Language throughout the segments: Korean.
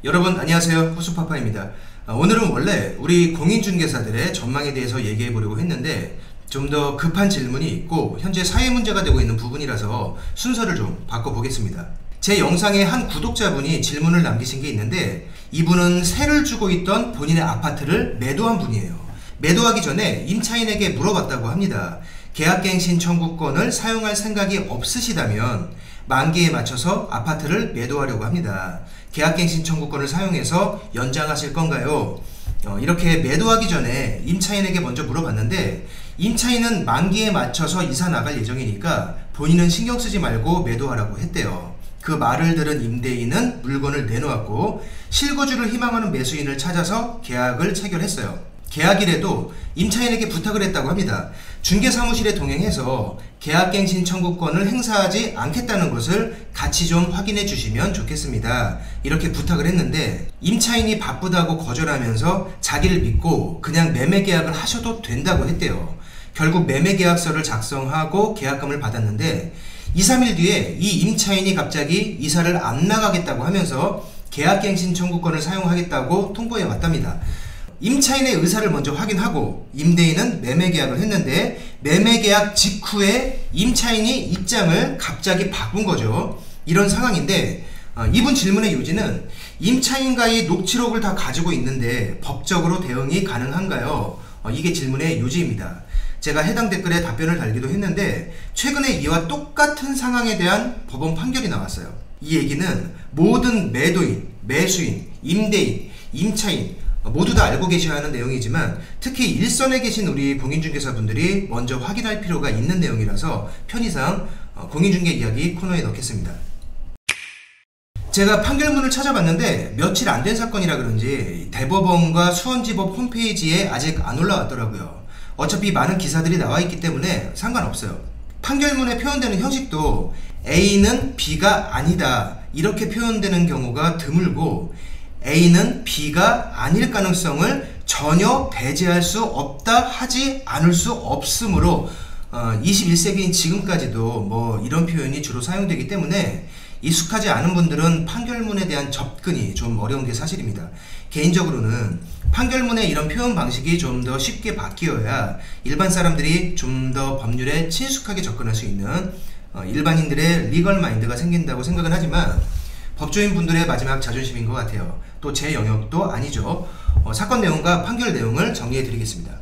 여러분 안녕하세요, 호수파파입니다. 오늘은 원래 우리 공인중개사들의 전망에 대해서 얘기해 보려고 했는데 좀 더 급한 질문이 있고 현재 사회 문제가 되고 있는 부분이라서 순서를 좀 바꿔보겠습니다. 제 영상에 한 구독자분이 질문을 남기신 게 있는데 이분은 세를 주고 있던 본인의 아파트를 매도한 분이에요. 매도하기 전에 임차인에게 물어봤다고 합니다. 계약갱신 청구권을 사용할 생각이 없으시다면 만기에 맞춰서 아파트를 매도하려고 합니다. 계약갱신 청구권을 사용해서 연장하실 건가요? 이렇게 매도하기 전에 임차인에게 먼저 물어봤는데 임차인은 만기에 맞춰서 이사 나갈 예정이니까 본인은 신경 쓰지 말고 매도하라고 했대요. 그 말을 들은 임대인은 물건을 내놓았고 실거주를 희망하는 매수인을 찾아서 계약을 체결했어요. 계약일에도 임차인에게 부탁을 했다고 합니다. 중개사무실에 동행해서 계약갱신 청구권을 행사하지 않겠다는 것을 같이 좀 확인해 주시면 좋겠습니다. 이렇게 부탁을 했는데 임차인이 바쁘다고 거절하면서 자기를 믿고 그냥 매매계약을 하셔도 된다고 했대요. 결국 매매계약서를 작성하고 계약금을 받았는데 2, 3일 뒤에 이 임차인이 갑자기 이사를 안 나가겠다고 하면서 계약갱신 청구권을 사용하겠다고 통보해 왔답니다. 임차인의 의사를 먼저 확인하고 임대인은 매매계약을 했는데 매매계약 직후에 임차인이 입장을 갑자기 바꾼 거죠. 이런 상황인데 이분 질문의 요지는 임차인과의 녹취록을 다 가지고 있는데 법적으로 대응이 가능한가요? 이게 질문의 요지입니다. 제가 해당 댓글에 답변을 달기도 했는데 최근에 이와 똑같은 상황에 대한 법원 판결이 나왔어요. 이 얘기는 모든 매도인, 매수인, 임대인, 임차인 모두 다 알고 계셔야 하는 내용이지만 특히 일선에 계신 우리 공인중개사분들이 먼저 확인할 필요가 있는 내용이라서 편의상 공인중개 이야기 코너에 넣겠습니다. 제가 판결문을 찾아봤는데 며칠 안 된 사건이라 그런지 대법원과 수원지법 홈페이지에 아직 안 올라왔더라고요. 어차피 많은 기사들이 나와 있기 때문에 상관없어요. 판결문에 표현되는 형식도 A는 B가 아니다 이렇게 표현되는 경우가 드물고 A는 B가 아닐 가능성을 전혀 배제할 수 없다 하지 않을 수 없으므로 21세기인 지금까지도 뭐 이런 표현이 주로 사용되기 때문에 익숙하지 않은 분들은 판결문에 대한 접근이 좀 어려운 게 사실입니다. 개인적으로는 판결문의 이런 표현 방식이 좀 더 쉽게 바뀌어야 일반 사람들이 좀 더 법률에 친숙하게 접근할 수 있는 일반인들의 리걸 마인드가 생긴다고 생각은 하지만 법조인 분들의 마지막 자존심인 것 같아요. 또 제 영역도 아니죠. 사건 내용과 판결 내용을 정리해 드리겠습니다.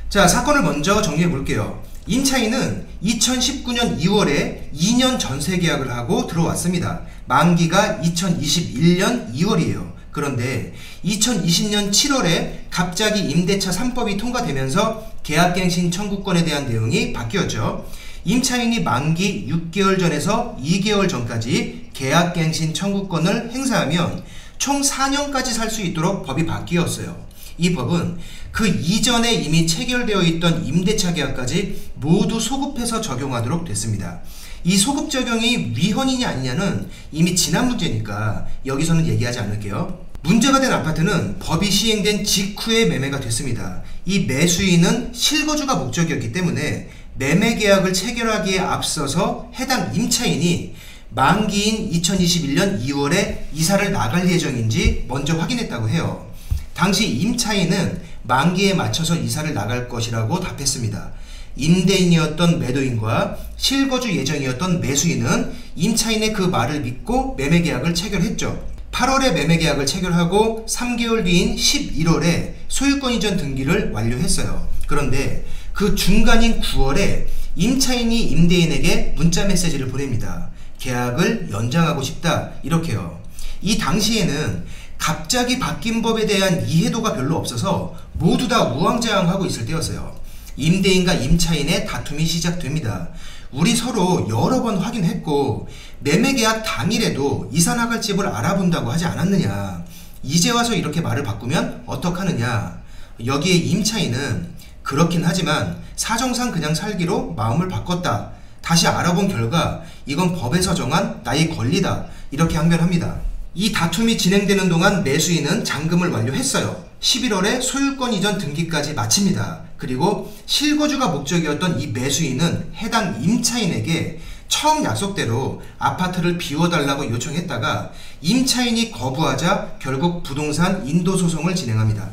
자, 사건을 먼저 정리해 볼게요. 임차인은 2019년 2월에 2년 전세 계약을 하고 들어왔습니다. 만기가 2021년 2월이에요. 그런데 2020년 7월에 갑자기 임대차 3법이 통과되면서 계약갱신 청구권에 대한 내용이 바뀌었죠. 임차인이 만기 6개월 전에서 2개월 전까지 계약갱신 청구권을 행사하면 총 4년까지 살 수 있도록 법이 바뀌었어요. 이 법은 그 이전에 이미 체결되어 있던 임대차 계약까지 모두 소급해서 적용하도록 됐습니다. 이 소급 적용이 위헌이냐 아니냐는 이미 지난 문제니까 여기서는 얘기하지 않을게요. 문제가 된 아파트는 법이 시행된 직후에 매매가 됐습니다. 이 매수인은 실거주가 목적이었기 때문에 매매계약을 체결하기에 앞서서 해당 임차인이 만기인 2021년 2월에 이사를 나갈 예정인지 먼저 확인했다고 해요. 당시 임차인은 만기에 맞춰서 이사를 나갈 것이라고 답했습니다. 임대인이었던 매도인과 실거주 예정이었던 매수인은 임차인의 그 말을 믿고 매매계약을 체결했죠. 8월에 매매계약을 체결하고 3개월 뒤인 11월에 소유권 이전 등기를 완료했어요. 그런데 그 중간인 9월에 임차인이 임대인에게 문자 메시지를 보냅니다. 계약을 연장하고 싶다 이렇게요. 이 당시에는 갑자기 바뀐 법에 대한 이해도가 별로 없어서 모두 다 우왕좌왕하고 있을 때였어요. 임대인과 임차인의 다툼이 시작됩니다. 우리 서로 여러 번 확인했고 매매계약 당일에도 이사 나갈 집을 알아본다고 하지 않았느냐. 이제 와서 이렇게 말을 바꾸면 어떡하느냐. 여기에 임차인은 그렇긴 하지만 사정상 그냥 살기로 마음을 바꿨다. 다시 알아본 결과 이건 법에서 정한 나의 권리다. 이렇게 항변합니다. 이 다툼이 진행되는 동안 매수인은 잔금을 완료했어요. 11월에 소유권 이전 등기까지 마칩니다. 그리고 실거주가 목적이었던 이 매수인은 해당 임차인에게 처음 약속대로 아파트를 비워달라고 요청했다가 임차인이 거부하자 결국 부동산 인도소송을 진행합니다.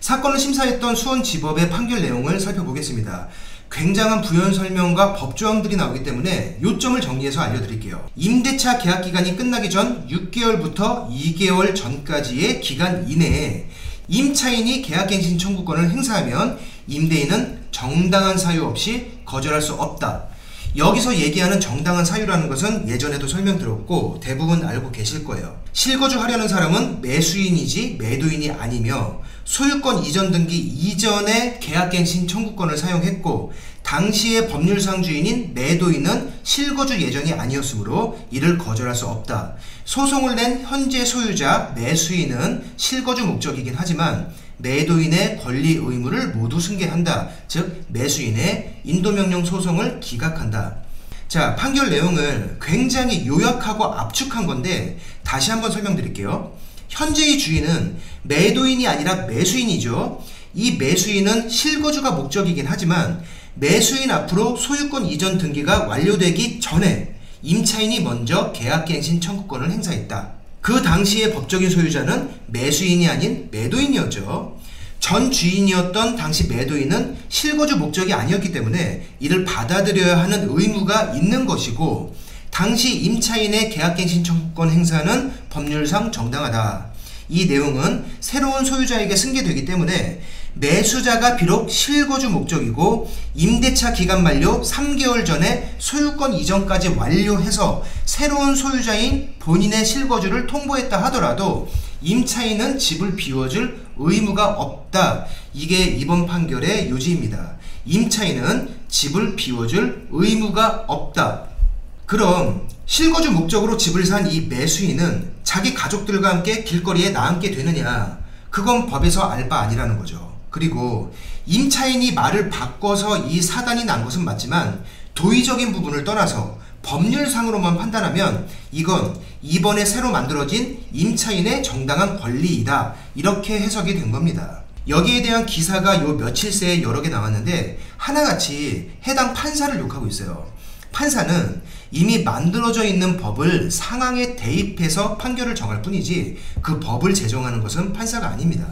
사건을 심사했던 수원지법의 판결 내용을 살펴보겠습니다. 굉장한 부연 설명과 법조항들이 나오기 때문에 요점을 정리해서 알려드릴게요. 임대차 계약 기간이 끝나기 전 6개월부터 2개월 전까지의 기간 이내에 임차인이 계약갱신 청구권을 행사하면 임대인은 정당한 사유 없이 거절할 수 없다. 여기서 얘기하는 정당한 사유라는 것은 예전에도 설명드렸고 대부분 알고 계실 거예요. 실거주하려는 사람은 매수인이지 매도인이 아니며 소유권 이전 등기 이전에 계약갱신 청구권을 사용했고 당시의 법률상 주인인 매도인은 실거주 예정이 아니었으므로 이를 거절할 수 없다. 소송을 낸 현재 소유자 매수인은 실거주 목적이긴 하지만 매도인의 권리 의무를 모두 승계한다. 즉 매수인의 인도명령 소송을 기각한다. 자, 판결 내용을 굉장히 요약하고 압축한 건데 다시 한번 설명드릴게요. 현재의 주인은 매도인이 아니라 매수인이죠. 이 매수인은 실거주가 목적이긴 하지만 매수인 앞으로 소유권 이전 등기가 완료되기 전에 임차인이 먼저 계약갱신 청구권을 행사했다. 그 당시의 법적인 소유자는 매수인이 아닌 매도인이었죠. 전 주인이었던 당시 매도인은 실거주 목적이 아니었기 때문에 이를 받아들여야 하는 의무가 있는 것이고 당시 임차인의 계약갱신 청구권 행사는 법률상 정당하다. 이 내용은 새로운 소유자에게 승계되기 때문에 매수자가 비록 실거주 목적이고 임대차 기간 만료 3개월 전에 소유권 이전까지 완료해서 새로운 소유자인 본인의 실거주를 통보했다 하더라도 임차인은 집을 비워줄 의무가 없다. 이게 이번 판결의 요지입니다. 임차인은 집을 비워줄 의무가 없다. 그럼 실거주 목적으로 집을 산 이 매수인은 자기 가족들과 함께 길거리에 나앉게 되느냐? 그건 법에서 알 바 아니라는 거죠. 그리고 임차인이 말을 바꿔서 이 사단이 난 것은 맞지만 도의적인 부분을 떠나서 법률상으로만 판단하면 이건 이번에 새로 만들어진 임차인의 정당한 권리이다. 이렇게 해석이 된 겁니다. 여기에 대한 기사가 요 며칠 새에 여러 개 나왔는데 하나같이 해당 판사를 욕하고 있어요. 판사는 이미 만들어져 있는 법을 상황에 대입해서 판결을 정할 뿐이지 그 법을 제정하는 것은 판사가 아닙니다.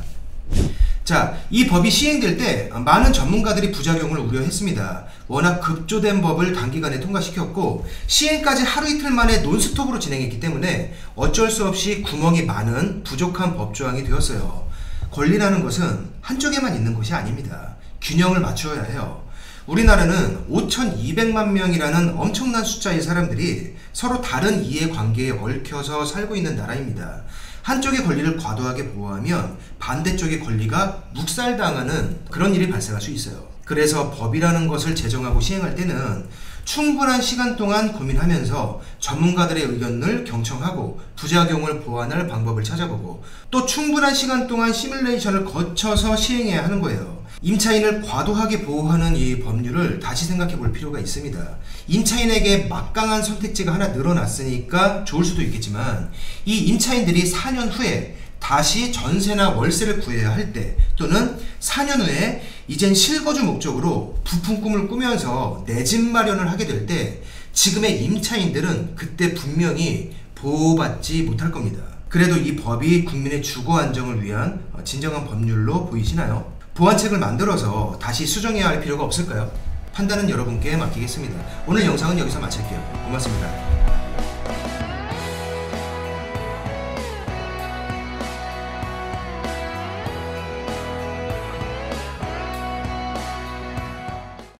자, 이 법이 시행될 때 많은 전문가들이 부작용을 우려했습니다. 워낙 급조된 법을 단기간에 통과시켰고 시행까지 하루 이틀 만에 논스톱으로 진행했기 때문에 어쩔 수 없이 구멍이 많은 부족한 법조항이 되었어요. 권리라는 것은 한쪽에만 있는 것이 아닙니다. 균형을 맞추어야 해요. 우리나라는 5,200만 명이라는 엄청난 숫자의 사람들이 서로 다른 이해관계에 얽혀서 살고 있는 나라입니다. 한쪽의 권리를 과도하게 보호하면 반대쪽의 권리가 묵살당하는 그런 일이 발생할 수 있어요. 그래서 법이라는 것을 제정하고 시행할 때는 충분한 시간 동안 고민하면서 전문가들의 의견을 경청하고 부작용을 보완할 방법을 찾아보고 또 충분한 시간 동안 시뮬레이션을 거쳐서 시행해야 하는 거예요. 임차인을 과도하게 보호하는 이 법률을 다시 생각해 볼 필요가 있습니다. 임차인에게 막강한 선택지가 하나 늘어났으니까 좋을 수도 있겠지만 이 임차인들이 4년 후에 다시 전세나 월세를 구해야 할 때 또는 4년 후에 이젠 실거주 목적으로 부푼 꿈을 꾸면서 내 집 마련을 하게 될 때 지금의 임차인들은 그때 분명히 보호받지 못할 겁니다. 그래도 이 법이 국민의 주거 안정을 위한 진정한 법률로 보이시나요? 보완책을 만들어서 다시 수정해야 할 필요가 없을까요? 판단은 여러분께 맡기겠습니다. 오늘 영상은 여기서 마칠게요. 고맙습니다.